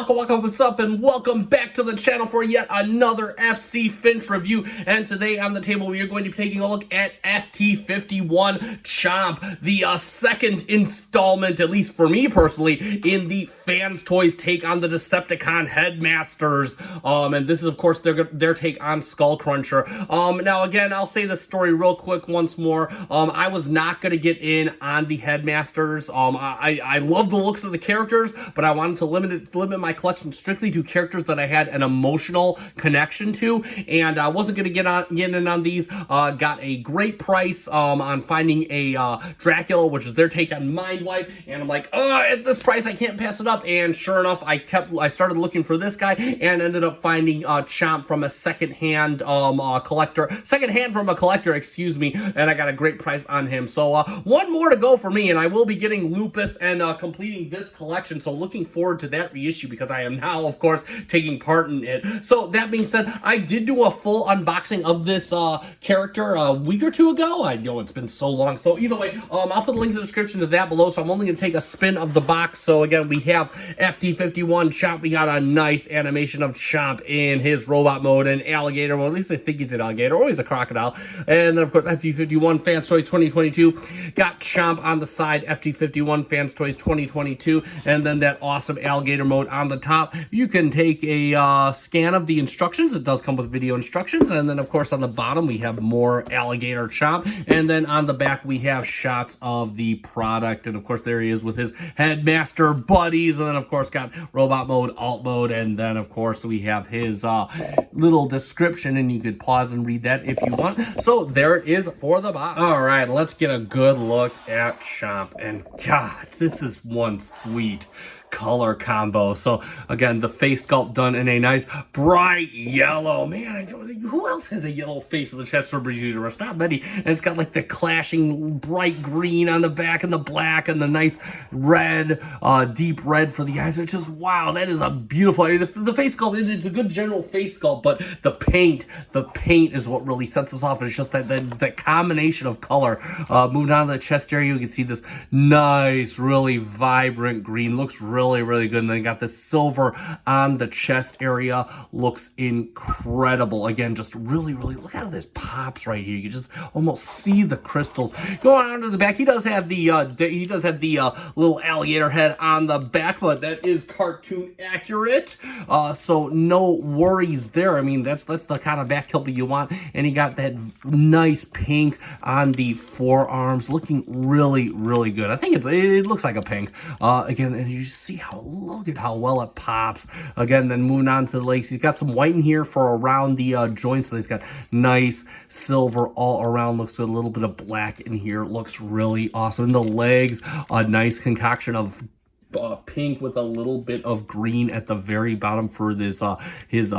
Waka, what's up, and welcome back to the channel for yet another FC Finch review. And today on the table, we are going to be taking a look at FT-51 Chomp, the second installment, at least for me personally, in the Fans Toys take on the Decepticon Headmasters. And this is, of course, their take on Skullcruncher. Now, again, I'll say the story real quick once more. I was not going to get in on the Headmasters. I love the looks of the characters, but I wanted to limit my collection strictly to characters that I had an emotional connection to, and I wasn't going to get in on these. Got a great price on finding a Dracula, which is their take on Mind Wipe, and I'm like, at this price I can't pass it up. And sure enough, I started looking for this guy and ended up finding Chomp from a secondhand from a collector, excuse me, and I got a great price on him. So one more to go for me, and I will be getting Lupus and completing this collection, so looking forward to that reissue because I am now, of course, taking part in it. So that being said, I did do a full unboxing of this character a week or two ago. I know it's been so long. So either way, I'll put a link in the description to that below. So I'm only going to take a spin of the box. So again, we have FT-51 Chomp. We got a nice animation of Chomp in his robot mode and alligator mode. At least I think he's an alligator, or he's a crocodile. And then, of course, FT-51 Fans Toys 2022. Got Chomp on the side, FT-51 Fans Toys 2022. And then that awesome alligator mode on the top. You can take a scan of the instructions. It does come with video instructions. And then, of course, on the bottom, we have more alligator Chomp. And then on the back, we have shots of the product. And, of course, there he is with his Headmaster buddies. And then, of course, got robot mode, alt mode. And then, of course, we have his little description. And you could pause and read that if you want. So there it is for the box. All right, let's get a good look at Chomp. And, God, this is one sweet color combo. So again, the face sculpt done in a nice bright yellow. Man, who else has a yellow face of the chest for Universe? Not many. And it's got like the clashing bright green on the back and the black and the nice red, deep red for the eyes. It's just, wow, that is a beautiful, I mean, the face sculpt, it's a good general face sculpt, but the paint is what really sets us off. It's just that combination of color. Moving on to the chest area, you can see this nice, really vibrant green. Looks really good. And then got this silver on the chest area. Looks incredible. Again, just really look how this pops right here. You just almost see the crystals. Going on to the back, he does have the little alligator head on the back, but that is cartoon accurate. So no worries there. I mean, that's the kind of back hilt you want. And he got that nice pink on the forearms, looking really good. I think it looks like a pink. Again, and you see look at how well it pops. Again, then moving on to the legs, he's got some white in here for around the joints. So he's got nice silver all around. Looks a little bit of black in here. Looks really awesome. And the legs, a nice concoction of pink with a little bit of green at the very bottom for this his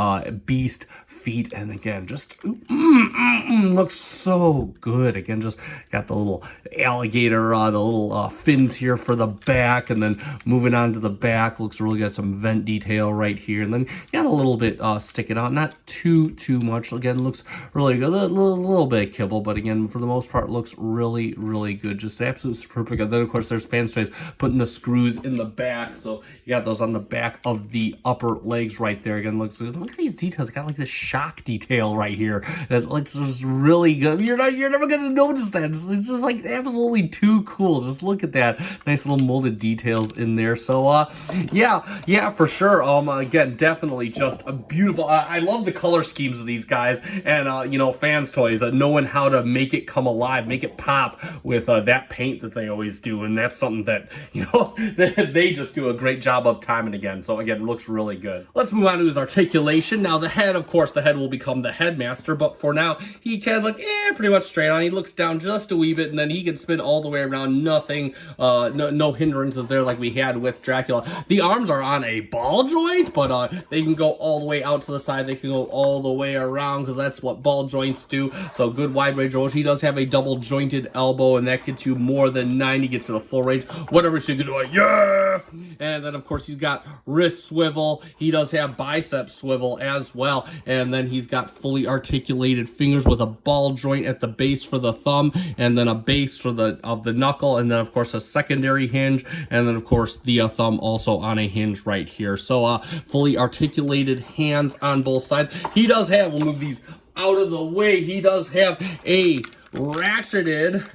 beast feet. And again, just looks so good. Again, just got the little alligator, the little fins here for the back, and then moving on to the back, looks really good. Some vent detail right here, and then got a little bit sticking out, not too much. Again, looks really good. A little bit of kibble, but again, for the most part, looks really good. Just absolutely perfect. And then, of course, there's Fans Toys putting the screws in the back, so you got those on the back of the upper legs right there. Again, looks good. Look at these details. Got like this shock detail right here that looks just really good. You're never gonna notice that. It's just like absolutely too cool. Just look at that nice little molded details in there. So yeah, for sure. Again, definitely just a beautiful. I love the color schemes of these guys, and you know, Fans Toys knowing how to make it come alive, make it pop with that paint that they always do, and that's something that, you know, they just do a great job of time and again. So again, it looks really good. Let's move on to his articulation. Now the head, of course, the head will become the Headmaster, but for now he can look pretty much straight on. He looks down just a wee bit, and then he can spin all the way around. Nothing, no hindrances there like we had with Dracula. The arms are on a ball joint, but they can go all the way out to the side. They can go all the way around because that's what ball joints do. So good wide range range. He does have a double jointed elbow, and that gets you more than 90, gets to the full range. Whatever so you can do, like, yeah! And then, of course, he's got wrist swivel. He does have bicep swivel as well. And then he's got fully articulated fingers with a ball joint at the base for the thumb, and then a base for the knuckle, and then of course a secondary hinge, and then of course the thumb also on a hinge right here. So fully articulated hands on both sides. He does have, we'll move these out of the way, he does have a ratcheted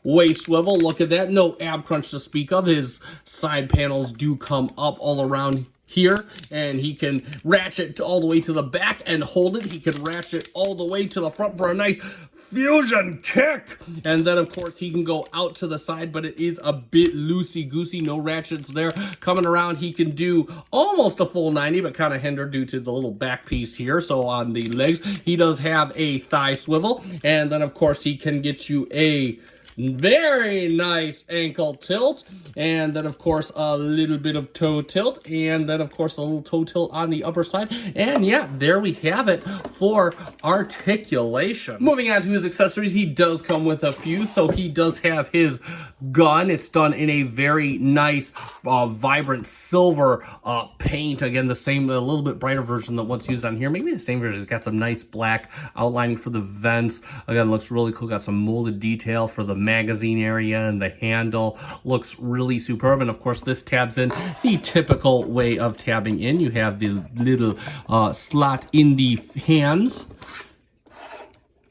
waist swivel. Look at that. No ab crunch to speak of. His side panels do come up all around here, and he can ratchet all the way to the back and hold it. He can ratchet all the way to the front for a nice fusion kick, and then of course he can go out to the side, but it is a bit loosey-goosey, no ratchets there. Coming around, he can do almost a full 90, but kind of hindered due to the little back piece here. So on the legs, he does have a thigh swivel, and then of course he can get you a very nice ankle tilt, and then of course a little bit of toe tilt, and then of course a little toe tilt on the upper side. And yeah, there we have it for articulation. Moving on to his accessories, he does come with a few. So he does have his gun. It's done in a very nice vibrant silver paint. Again, the same, a little bit brighter version than what's used on here. Maybe the same version. It's got some nice black outlining for the vents. Again, looks really cool. Got some molded detail for the magazine area, and the handle looks really superb. And of course this tabs in the typical way of tabbing in. You have the little slot in the hands,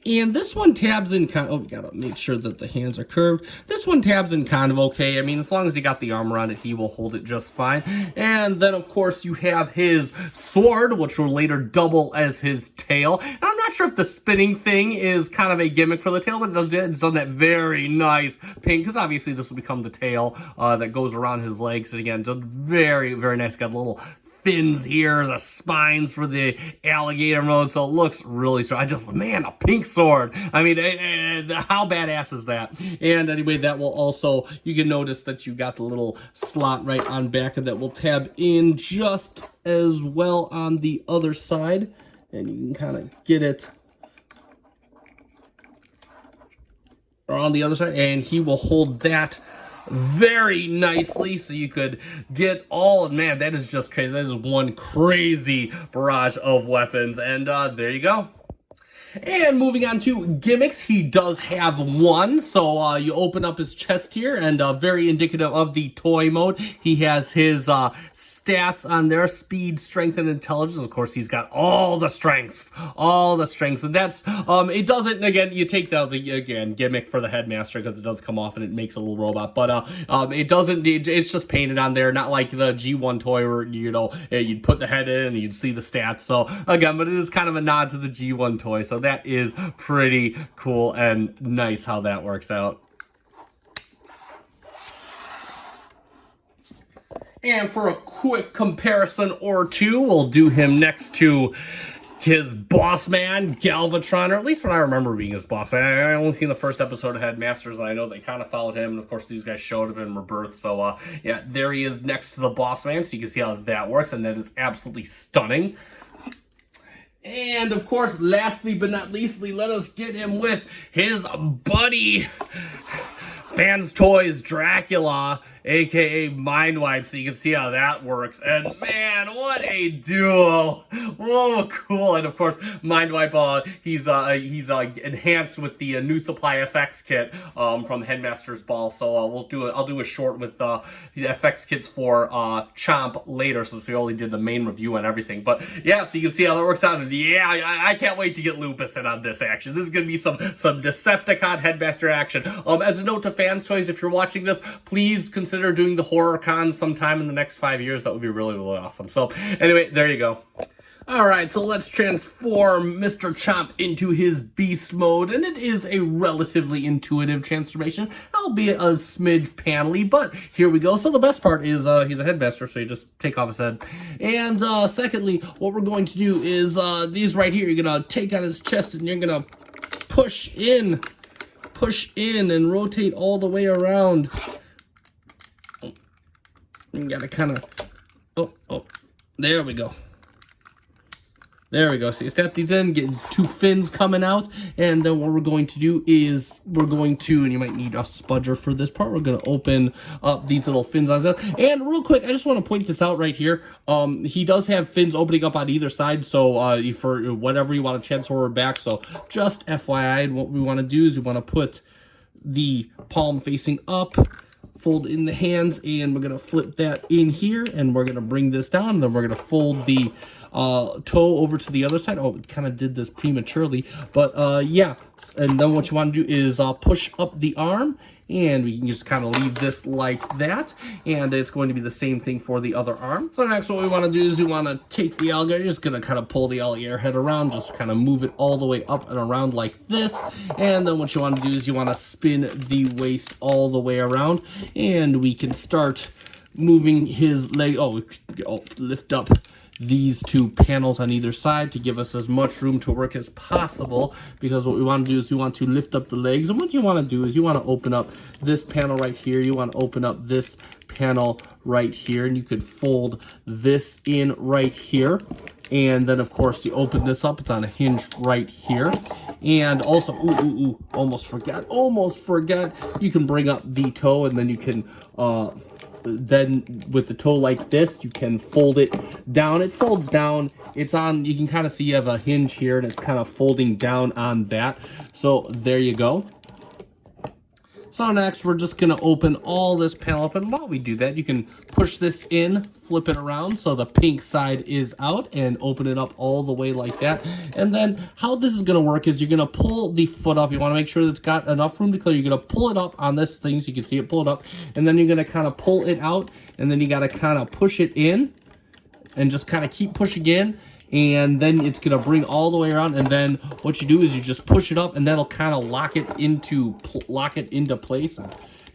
and this one tabs in kind of, oh, gotta make sure that the hands are curved. This one tabs in kind of okay. I mean, as long as you got the arm around it, he will hold it just fine. And then of course you have his sword, which will later double as his tail. And I'm not sure if the spinning thing is kind of a gimmick for the tail, but it's done that very nice pink, because obviously this will become the tail that goes around his legs. And again, just very, very nice. Got a little fins here, the spines for the alligator mode, so it looks really strong. Man, a pink sword. I mean, how badass is that? And anyway, that will also, you can notice that you got the little slot right on back, and that will tab in just as well on the other side, and you can kind of get it on the other side, and he will hold that very nicely, so you could get all, man, that is just crazy. That is one crazy barrage of weapons, and there you go. And moving on to gimmicks, he does have one. So you open up his chest here, and very indicative of the toy mode. He has his stats on there: speed, strength, and intelligence. Of course, he's got all the strengths, and that's it doesn't, again, you take the again gimmick for the headmaster, because it does come off and it makes a little robot, but it doesn't, it's just painted on there, not like the G1 toy where, you know, you'd put the head in and you'd see the stats. So again, but it is kind of a nod to the G1 toy, so that is pretty cool and nice how that works out. And for a quick comparison or two, we'll do him next to his boss man, Galvatron, or at least when I remember being his boss man. I only seen the first episode of Headmasters, and I know they kind of followed him, and of course these guys showed him in Rebirth. So yeah, there he is next to the boss man, so you can see how that works, and that is absolutely stunning. And of course, lastly but not leastly, let us get him with his buddy, Fans Toys Dracula, aka Mindwipe, so you can see how that works. And man, what a duo! Whoa, cool! And of course, Mindwipe, he's enhanced with the new supply FX kit from Headmaster's Ball. So I'll do a short with the FX kits for Chomp later, since we only did the main review and everything. But yeah, so you can see how that works out. And yeah, I can't wait to get Lupus in on this action. This is gonna be some Decepticon Headmaster action. As a note to Fans Toys, if you're watching this, please consider doing the horror con sometime in the next 5 years. That would be really, really awesome. So anyway, there you go. Alright, so let's transform Mr. Chomp into his beast mode, and it is a relatively intuitive transformation, albeit a smidge panely, but here we go. So the best part is he's a headmaster, so you just take off his head. And secondly, what we're going to do is these right here, you're going to take on his chest, and you're going to push in and rotate all the way around. You gotta kind of, oh, there we go. There we go. So you snap these in, get these two fins coming out, and then what we're going to do is we're going to, and you might need a spudger for this part, we're going to open up these little fins on that. And real quick, I just want to point this out right here. He does have fins opening up on either side, so for whatever you want to transfer back. So just FYI, what we want to do is we want to put the palm facing up, fold in the hands, and we're going to flip that in here, and we're going to bring this down, and then we're going to fold the toe over to the other side. Oh, it kind of did this prematurely, but yeah. And then what you want to do is push up the arm, and we can just kind of leave this like that, and it's going to be the same thing for the other arm. So next what we want to do is we want to take the alligator, just going to kind of pull the alligator head around, just kind of move it all the way up and around like this, and then what you want to do is you want to spin the waist all the way around, and we can start moving his leg. Oh, lift up these two panels on either side to give us as much room to work as possible, because what we want to do is we want to lift up the legs, and what you want to do is you want to open up this panel right here, you want to open up this panel right here, and you could fold this in right here, and then of course you open this up, it's on a hinge right here. And also, almost forgot, you can bring up the toe, and then you can then with the toe like this, you can fold it down. It folds down. It's on, you can kind of see you have a hinge here, and it's kind of folding down on that. So there you go. So next, we're just going to open all this panel up, and while we do that, you can push this in, flip it around so the pink side is out, and open it up all the way like that. And then how this is going to work is you're going to pull the foot up. You want to make sure that it's got enough room to clear. You're going to pull it up on this thing so you can see it pull it up, and then you're going to kind of pull it out, and then you got to kind of push it in, and just kind of keep pushing in. And then it's going to bring all the way around, and then what you do is you just push it up, and that'll kind of lock it into place.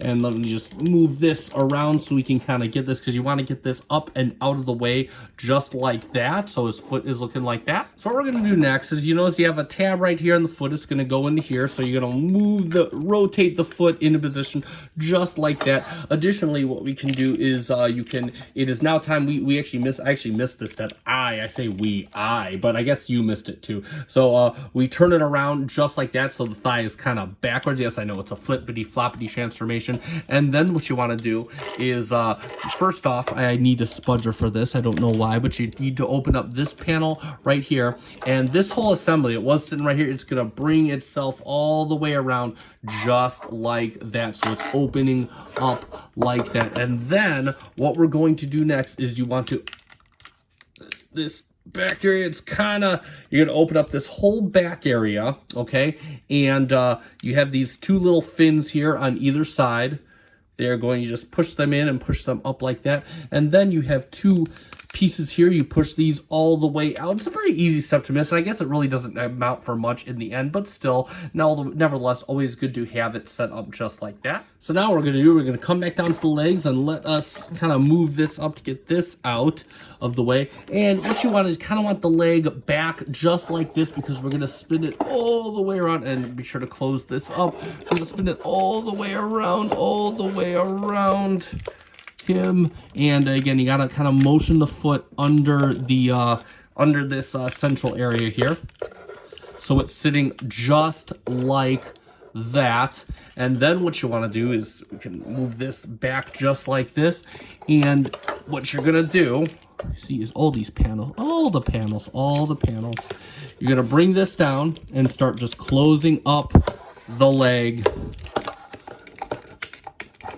And let me just move this around so we can kind of get this, because you want to get this up and out of the way just like that, so his foot is looking like that. So what we're going to do next is, you notice you have a tab right here on the foot. It's going to go into here, so you're going to rotate the foot into position just like that. Additionally, what we can do is it is now time, I actually missed this step. I say I, but I guess you missed it too. So we turn it around just like that, so the thigh is kind of backwards. Yes, I know it's a flippity-floppity transformation. And then what you want to do is, first off, I need a spudger for this. I don't know why, but you need to open up this panel right here. And this whole assembly, it was sitting right here, it's going to bring itself all the way around just like that. So it's opening up like that. And then what we're going to do next is you want to, this back area, it's kind of, you're going to open up this whole back area, okay? And you have these two little fins here on either side. They're going, you just push them in and push them up like that. And then you have two pieces here. You push these all the way out. It's a very easy step to miss, and I guess it really doesn't amount for much in the end, but still, nevertheless, always good to have it set up just like that. So now what we're going to come back down to the legs and let us kind of move this up to get this out of the way. And what you want is kind of want the leg back just like this, because we're going to spin it all the way around, and be sure to close this up. We're going to spin it all the way around him. And again, you gotta kind of motion the foot under the under this central area here, so it's sitting just like that. And then what you want to do is we can move this back just like this, and what you're gonna do, see, is all the panels, you're gonna bring this down and start just closing up the leg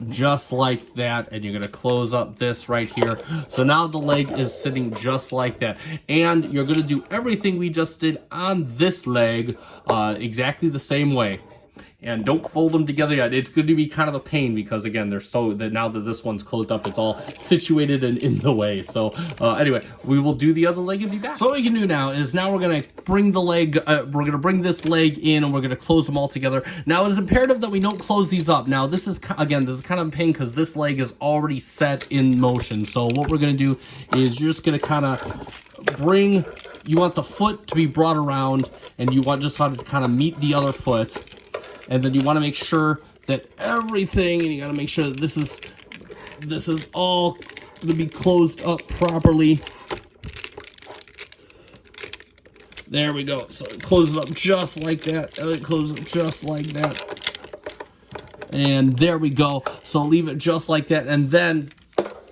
just like that, and you're going to close up this right here. So now the leg is sitting just like that, and you're going to do everything we just did on this leg exactly the same way. And don't fold them together yet. It's going to be kind of a pain, because again, they're so that now that this one's closed up, it's all situated and in the way. So anyway, we will do the other leg and be back. So what we can do now is we're going to bring the leg, we're going to bring this leg in, and we're going to close them all together. Now it is imperative that we don't close these up. Now this is kind of a pain, because this leg is already set in motion. So what we're going to do is you're just going to kind of you want the foot to be brought around, and you want just how to kind of meet the other foot. And then you want to make sure that everything, and you got to make sure that this is all going to be closed up properly. There we go. So it closes up just like that. It closes up just like that. And there we go. So leave it just like that. And then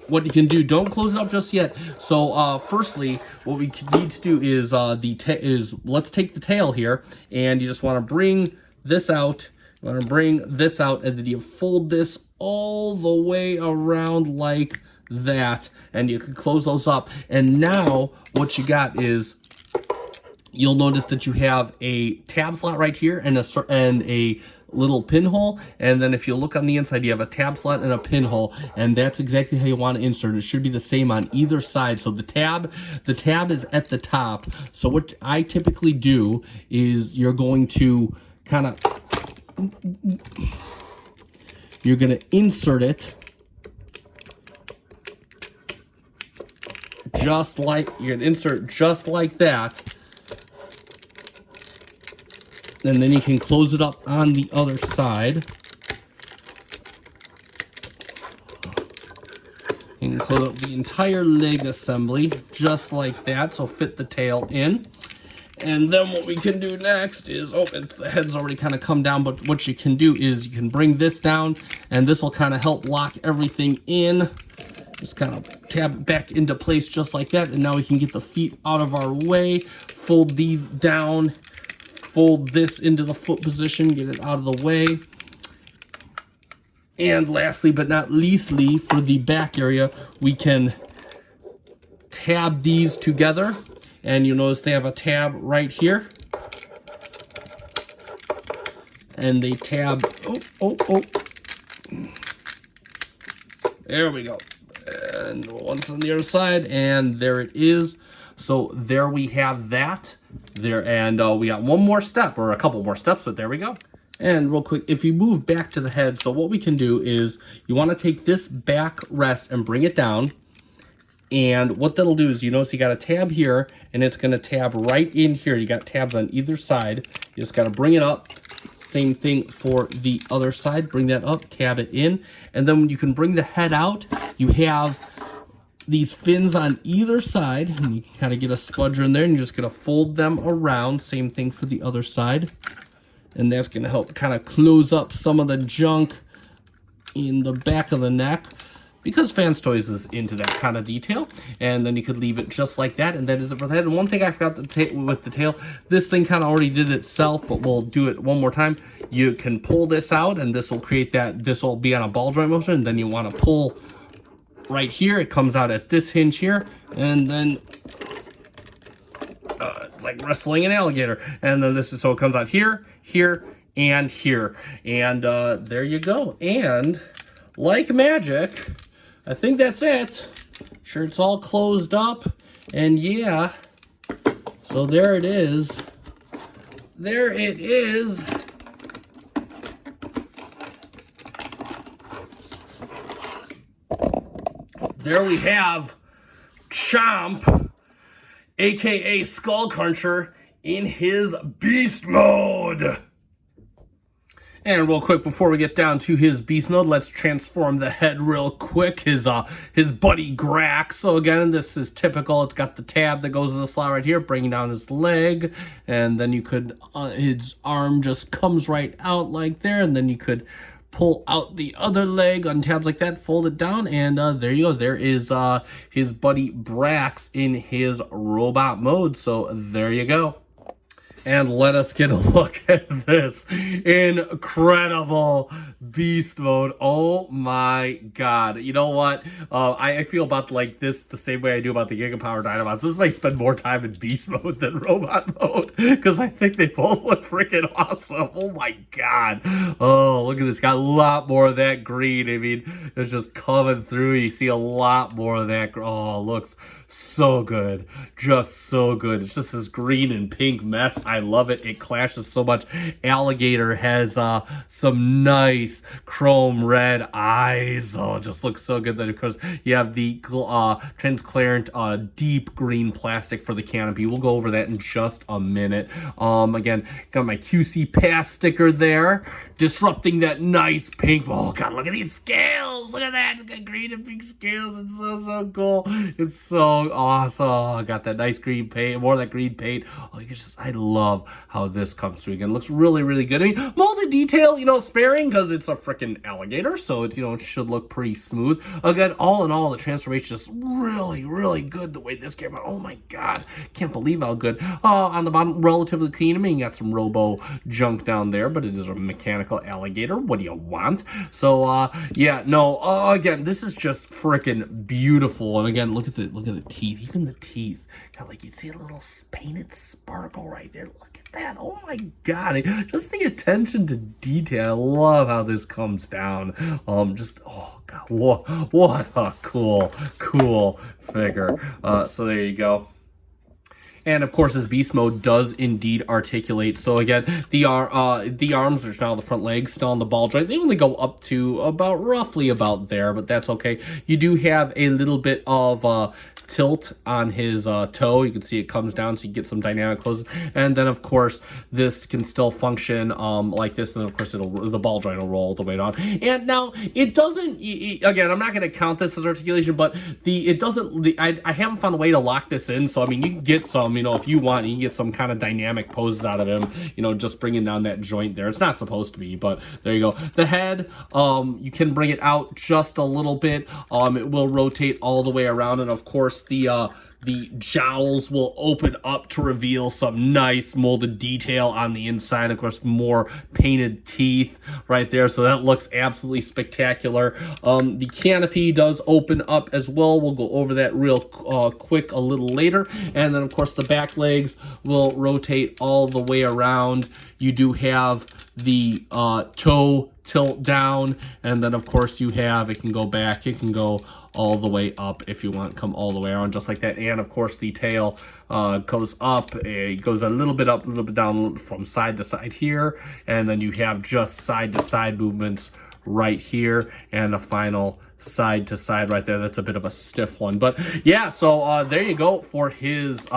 what you can do, don't close it up just yet. So firstly, what we need to do is let's take the tail here, and you just want to bring this out. You want to bring this out, and then you fold this all the way around like that, and you can close those up. And now what you got is, you'll notice that you have a tab slot right here and a little pinhole, and then if you look on the inside, you have a tab slot and a pinhole, and that's exactly how you want to insert it. It should be the same on either side. So the tab is at the top. So what I typically do is you're going to insert it just like, you're gonna insert just like that. And then you can close it up on the other side. You can close up the entire leg assembly just like that, so fit the tail in. And then what we can do next is, the head's already kind of come down, but what you can do is you can bring this down, and this will kind of help lock everything in. Just kind of tab it back into place just like that, and now we can get the feet out of our way, fold these down, fold this into the foot position, get it out of the way. And lastly but not leastly, for the back area, we can tab these together. And you'll notice they have a tab right here. And they tab, there we go. And once on the other side, and there it is. So there we have that. There, and we got one more step, or a couple more steps, but there we go. And real quick, if you move back to the head, so what we can do is you want to take this back rest and bring it down. And what that'll do is, you notice you got a tab here, and it's going to tab right in here. You got tabs on either side. You just got to bring it up. Same thing for the other side. Bring that up, tab it in. And then when you can bring the head out, you have these fins on either side, and you can kind of get a spudger in there, and you're just going to fold them around. Same thing for the other side. And that's going to help kind of close up some of the junk in the back of the neck, because Fans Toys is into that kind of detail. And then you could leave it just like that, and that is it for the head. And one thing I forgot with the tail, this thing kind of already did itself, but we'll do it one more time. You can pull this out, and this will create that, this will be on a ball joint motion, and then you want to pull right here. It comes out at this hinge here, and then it's like wrestling an alligator. And then this is, so it comes out here, here, and here. And there you go. And like magic, I think that's it. Sure, it's all closed up. And yeah, so there it is. There it is. There we have Chomp, aka Skullcruncher, in his beast mode. And real quick, before we get down to his beast mode, let's transform the head real quick. His buddy Grax. So again, this is typical. It's got the tab that goes in the slot right here, bringing down his leg, and then you could his arm just comes right out like there, and then you could pull out the other leg on tabs like that, fold it down, and there you go. There is his buddy Brax in his robot mode. So there you go. And let us get a look at this incredible beast mode. Oh my god. You know what? I feel about like this the same way I do about the Gigapower Dynamos. This might spend more time in beast mode than robot mode, because I think they both look freaking awesome. Oh my god. Oh, look at this. Got a lot more of that green. I mean, it's just coming through. You see a lot more of that. Oh, looks so good. Just so good. It's just this green and pink mess. I love it. It clashes so much. Alligator has some nice chrome red eyes. Oh, it just looks so good. Then of course you have the transparent deep green plastic for the canopy. We'll go over that in just a minute. Again, got my QC pass sticker there, disrupting that nice pink. Oh god, look at these scales. Look at that. It's got green and pink scales. It's so cool. It's so so awesome. Got that nice green paint, more of that green paint. Oh, you can just, I love how this comes through again. It looks really, really good. I mean, molded detail, you know, sparing because it's a freaking alligator, so it, you know, it should look pretty smooth. Again, all in all, the transformation is really, really good the way this came out. Oh my God, can't believe how good. On the bottom, relatively clean. I mean, you got some robo junk down there, but it is a mechanical alligator. What do you want? So, yeah, no, again, this is just freaking beautiful. And again, look at the teeth. Even the teeth got, like, you see a little painted sparkle right there. Look at that. Oh my God, just the attention to detail. I love how this comes down. Just, oh God, what a cool figure. So there you go. And of course, his beast mode does indeed articulate. So again, the arms are now the front legs still on the ball joint. They only go up to roughly about there, but that's okay. You do have a little bit of tilt on his toe. You can see it comes down, so you get some dynamic closes. And then of course, this can still function like this. And then of course, the ball joint will roll the way down. And now it doesn't. Again, I'm not going to count this as articulation, but it doesn't. I haven't found a way to lock this in. So I mean, you can get some. You know, if you want, you can get some kind of dynamic poses out of him, you know, just bringing down that joint there. It's not supposed to be, but there you go. The head, you can bring it out just a little bit. It will rotate all the way around, and of course, the jowls will open up to reveal some nice molded detail on the inside. Of course, more painted teeth right there. So that looks absolutely spectacular. The canopy does open up as well. We'll go over that real quick a little later. And then, of course, the back legs will rotate all the way around. You do have the toe tilt down. And then, of course, you have, it can go back. It can go all the way up if you want, come all the way around just like that. And of course the tail goes up, it goes a little bit up, a little bit down from side to side here, and then you have just side to side movements right here, and a final side to side right there. That's a bit of a stiff one, but yeah, so there you go for his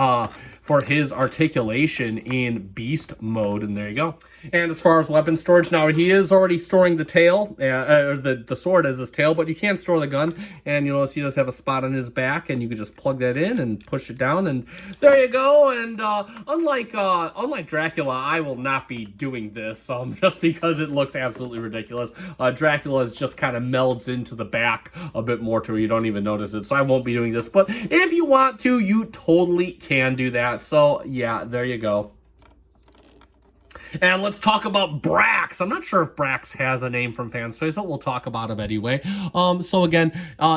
articulation in beast mode, and there you go. And as far as weapon storage, now he is already storing the tail, or the sword as his tail, but you can't store the gun. And you notice he does have a spot on his back, and you can just plug that in and push it down, and there you go. And unlike Dracula, I will not be doing this just because it looks absolutely ridiculous. Dracula just kind of melds into the back a bit more to where you don't even notice it, so I won't be doing this. But if you want to, you totally can do that. So yeah, there you go. And let's talk about Brax. I'm not sure if Brax has a name from Fans Toys, but we'll talk about him anyway. So again,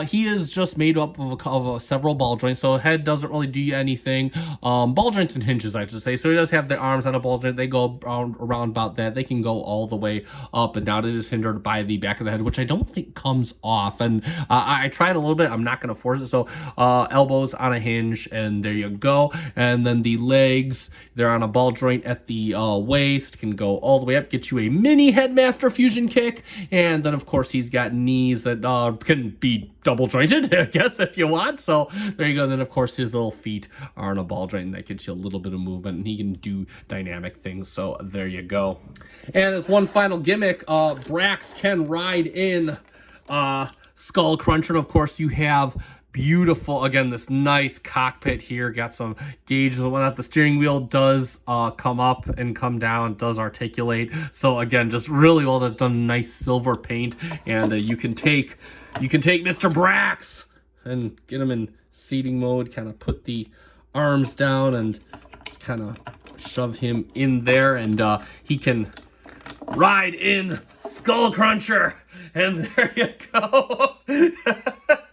he is just made up of several ball joints, so head doesn't really do anything. Ball joints and hinges, I should say. So he does have the arms on a ball joint. They go around about that. They can go all the way up and down. It is hindered by the back of the head, which I don't think comes off. And I tried a little bit. I'm not going to force it. So elbows on a hinge, and there you go. And then the legs, they're on a ball joint at the waist. Can go all the way up, get you a mini Headmaster fusion kick, and then of course he's got knees that can be double jointed, I guess, if you want. So there you go. And then of course his little feet are on a ball joint, and that gets you a little bit of movement, and he can do dynamic things. So there you go. And as one final gimmick, Brax can ride in Skullcruncher, and of course you have beautiful, again, this nice cockpit here, got some gauges and whatnot. The steering wheel does come up and come down, does articulate. So again, just really well done, nice silver paint. And you can take Mr. Brax and get him in seating mode, kind of put the arms down and just kind of shove him in there, and he can ride in Skullcruncher. And there you go.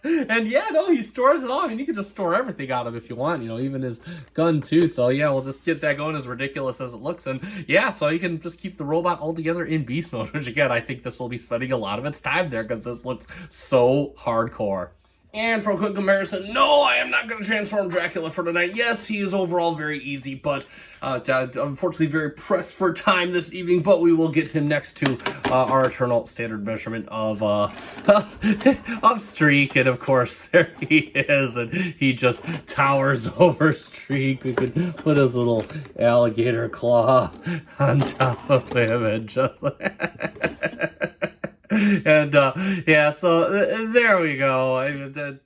And yeah, no, he stores it all. I mean, you can just store everything out of him if you want, you know, even his gun too. So yeah, we'll just get that going, as ridiculous as it looks. And yeah, so you can just keep the robot all together in beast mode, which again, I think this will be spending a lot of its time there because this looks so hardcore. And for a quick comparison, no, I am not going to transform Dracula for tonight. Yes, he is overall very easy, but unfortunately very pressed for time this evening. But we will get him next to our eternal standard measurement of Streak. And of course, there he is, and he just towers over Streak. We could put his little alligator claw on top of him and just... And yeah, so there we go.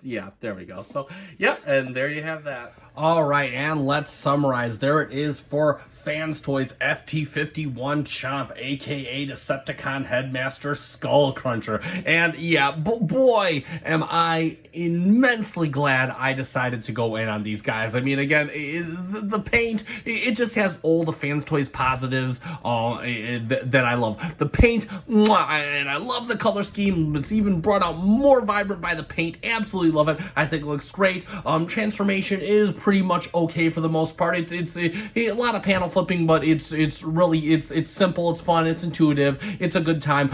Yeah, there we go. So yeah, and there you have that. All right, and let's summarize. There it is for Fans Toys FT-51 Chomp, aka Decepticon Headmaster Skullcruncher. And yeah, boy, am I immensely glad I decided to go in on these guys. I mean, again, the paint, it just has all the Fans Toys positives that I love. The paint, and I love the color scheme. It's even brought out more vibrant by the paint. Absolutely love it. I think it looks great. Transformation is pretty much okay for the most part. It's a lot of panel flipping, but it's really simple, it's fun, it's intuitive, it's a good time.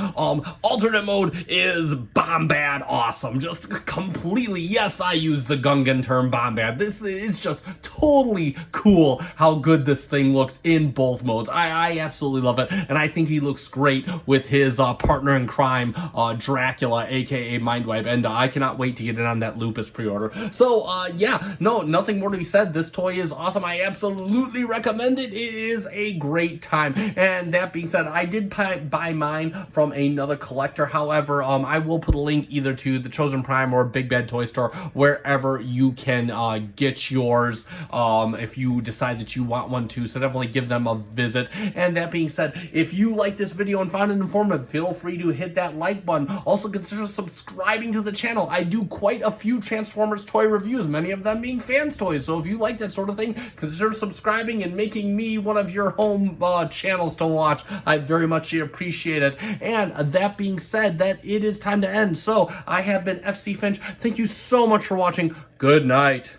Alternate mode is bombad awesome. Just completely, yes, I use the Gungan term bombad. This is just totally cool how good this thing looks in both modes. I absolutely love it, and I think he looks great with his partner in crime, Dracula, aka Mindwipe, and I cannot wait to get in on that Lupus pre-order. So yeah, no, nothing more to be said. This toy is awesome. I absolutely recommend it. It is a great time. And that being said, I did buy mine from another collector. However, I will put a link either to the Chosen Prime or Big Bad Toy Store, wherever you can get yours if you decide that you want one too. So definitely give them a visit. And that being said, if you like this video and found it informative, feel free to hit that like button. Also consider subscribing to the channel. I do quite a few Transformers toy reviews, many of them being Fans Toys. So if you like that sort of thing, consider subscribing and making me one of your home channels to watch. I very much appreciate it. And that being said, that it is time to end. So I have been FC Finch. Thank you so much for watching. Good night.